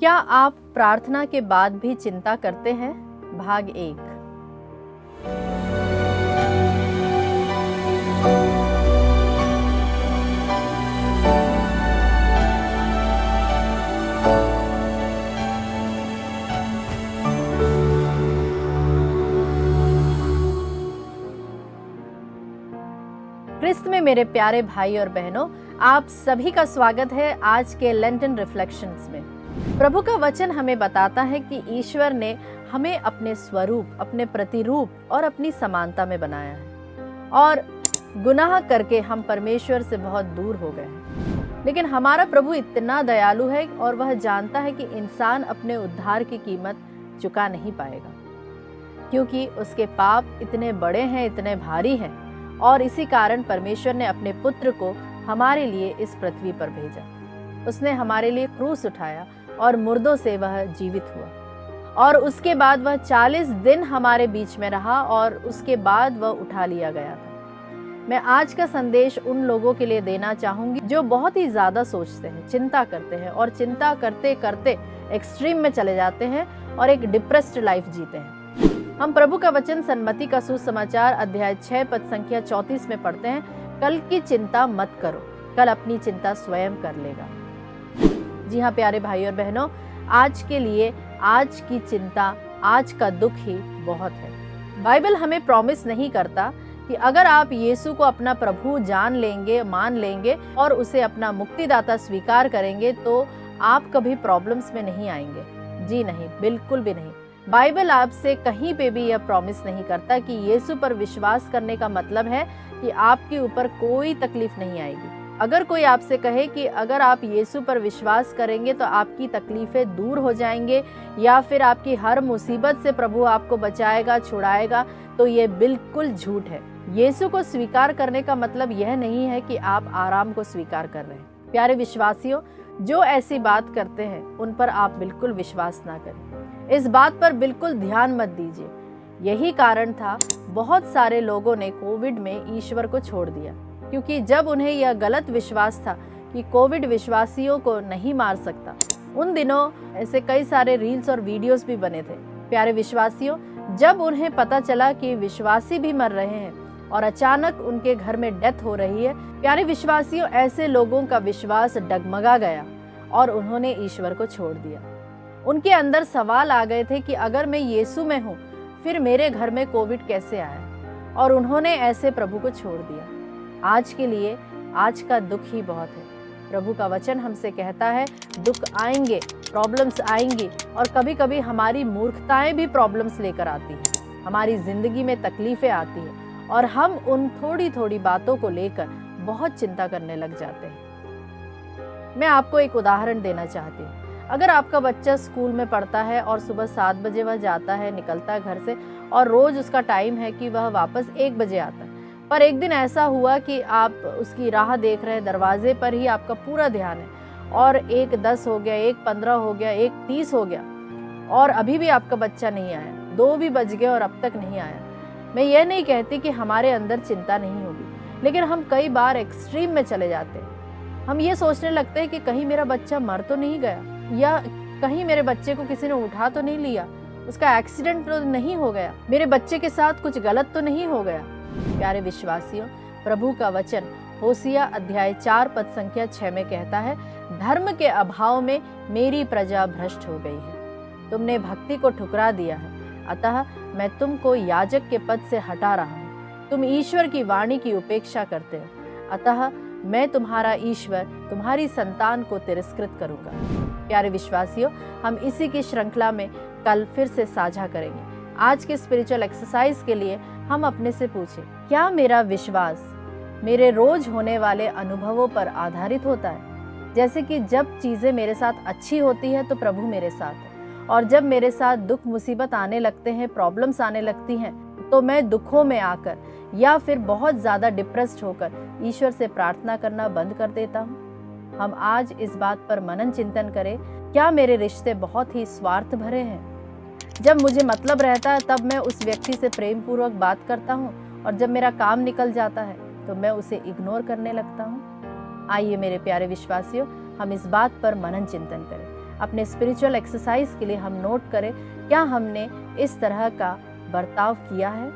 क्या आप प्रार्थना के बाद भी चिंता करते हैं? भाग 1। क्रिस्त में मेरे प्यारे भाई और बहनों, आप सभी का स्वागत है आज के लेंटन रिफ्लेक्शंस में। प्रभु का वचन हमें बताता है कि ईश्वर ने हमें अपने स्वरूप, अपने प्रतिरूप और अपनी समानता में बनाया है और गुनाह करके हम परमेश्वर से बहुत दूर हो गए हैं। लेकिन हमारा प्रभु इतना दयालु है और वह जानता है कि इंसान अपने उद्धार की कीमत चुका नहीं पाएगा, क्योंकि उसके पाप इतने बड़े हैं, इतने भारी हैं, और इसी कारण परमेश्वर ने अपने पुत्र को हमारे लिए इस पृथ्वी पर भेजा। उसने हमारे लिए क्रूस उठाया और मुर्दों से वह जीवित हुआ और उसके बाद वह 40 दिन हमारे बीच में रहा और उसके बाद वह उठा लिया गया था। मैं आज का संदेश उन लोगों के लिए देना चाहूंगी जो बहुत ही ज्यादा सोचते हैं, चिंता करते हैं और चिंता करते करते एक्सट्रीम में चले जाते हैं और एक डिप्रेस्ड लाइफ जीते हैं। हम प्रभु का वचन सन्मति का सुसमाचार अध्याय 6 पद संख्या 34 में पढ़ते हैं, कल की चिंता मत करो, कल अपनी चिंता स्वयं कर लेगा। जी हाँ प्यारे भाई और बहनों, आज के लिए आज की चिंता, आज का दुख ही बहुत है। बाइबल हमें प्रॉमिस नहीं करता कि अगर आप यीशु को अपना प्रभु जान लेंगे, मान लेंगे और उसे अपना मुक्तिदाता स्वीकार करेंगे तो आप कभी प्रॉब्लम्स में नहीं आएंगे। जी नहीं, बिल्कुल भी नहीं। बाइबल आपसे कहीं पे भी यह प्रॉमिस नहीं करता कि यीशु पर विश्वास करने का मतलब है कि आपके ऊपर कोई तकलीफ नहीं आएगी। अगर कोई आपसे कहे कि अगर आप यीशु पर विश्वास करेंगे तो आपकी तकलीफें दूर हो जाएंगे या फिर आपकी हर मुसीबत से प्रभु आपको बचाएगा, छुड़ाएगा, तो ये बिल्कुल झूठ है। यीशु को स्वीकार करने का मतलब यह नहीं है कि आप आराम को स्वीकार कर रहे हैं। प्यारे विश्वासियों, जो ऐसी बात करते हैं उन पर आप बिल्कुल विश्वास ना करें। इस बात पर बिल्कुल ध्यान मत दीजिए। यही कारण था बहुत सारे लोगों ने कोविड में ईश्वर को छोड़ दिया, क्योंकि जब उन्हें यह गलत विश्वास था कि कोविड विश्वासियों को नहीं मार सकता। उन दिनों ऐसे कई सारे रील्स और वीडियोस भी बने थे। प्यारे विश्वासियों, जब उन्हें पता चला कि विश्वासी भी मर रहे हैं और अचानक उनके घर में डेथ हो रही है, प्यारे विश्वासियों, ऐसे लोगों का विश्वास डगमगा गया और उन्होंने ईश्वर को छोड़ दिया। उनके अंदर सवाल आ गए थे कि अगर मैं यीशु में हूँ, फिर मेरे घर में कोविड कैसे आया, और उन्होंने ऐसे प्रभु को छोड़ दिया। आज के लिए आज का दुख ही बहुत है। प्रभु का वचन हमसे कहता है दुख आएंगे, प्रॉब्लम्स आएंगी, और कभी कभी हमारी मूर्खताएं भी प्रॉब्लम्स लेकर आती हैं। हमारी जिंदगी में तकलीफें आती हैं और हम उन थोड़ी थोड़ी बातों को लेकर बहुत चिंता करने लग जाते हैं। मैं आपको एक उदाहरण देना चाहती हूँ। अगर आपका बच्चा स्कूल में पढ़ता है और सुबह 7 बजे वह जाता है, निकलता है घर से, और रोज उसका टाइम है कि वह वापस 1 बजे आता है, पर एक दिन ऐसा हुआ कि आप उसकी राह देख रहे हैं, दरवाजे पर ही आपका पूरा ध्यान है, और 1:10 हो गया, 1:15 हो गया, 1:30 हो गया, और अभी भी आपका बच्चा नहीं आया, 2 भी बज गए और अब तक नहीं आया। मैं ये नहीं कहती कि हमारे अंदर चिंता नहीं होगी, लेकिन हम कई बार एक्सट्रीम में चले जाते हैं। हम ये सोचने लगते हैं कि कहीं मेरा बच्चा मर तो नहीं गया, या कहीं मेरे बच्चे को किसी ने उठा तो नहीं लिया, उसका एक्सीडेंट तो नहीं हो गया, मेरे बच्चे के साथ कुछ गलत तो नहीं हो गया। प्यारे विश्वासियों, प्रभु का वचन होसिया अध्याय 4 पद संख्या 6 में कहता है, धर्म के अभाव में मेरी प्रजा भ्रष्ट हो गई है, तुमने भक्ति को ठुकरा दिया है, अतः मैं तुमको याजक के पद से हटा रहा हूँ। तुम ईश्वर की वाणी की उपेक्षा करते हो, अतः मैं तुम्हारा ईश्वर तुम्हारी संतान को तिरस्कृत करूंगा। प्यारे विश्वासियों, हम इसी की श्रृंखला में कल फिर से साझा करेंगे। आज के स्पिरिचुअल एक्सरसाइज के लिए हम अपने से पूछें, क्या मेरा विश्वास मेरे रोज होने वाले अनुभवों पर आधारित होता है? जैसे कि जब चीजें मेरे साथ अच्छी होती है तो प्रभु मेरे साथ है, और जब मेरे साथ दुख मुसीबत आने लगते हैं, प्रॉब्लम्स आने लगती हैं, तो मैं दुखों में आकर या फिर बहुत ज्यादा डिप्रेस्ड होकर ईश्वर से प्रार्थना करना बंद कर देता हूँ। हम आज इस बात पर मनन चिंतन करें, क्या मेरे रिश्ते बहुत ही स्वार्थ भरे हैं? जब मुझे मतलब रहता है तब मैं उस व्यक्ति से प्रेम पूर्वक बात करता हूँ, और जब मेरा काम निकल जाता है तो मैं उसे इग्नोर करने लगता हूँ। आइए मेरे प्यारे विश्वासियों, हम इस बात पर मनन चिंतन करें। अपने स्पिरिचुअल एक्सरसाइज के लिए हम नोट करें क्या हमने इस तरह का बर्ताव किया है।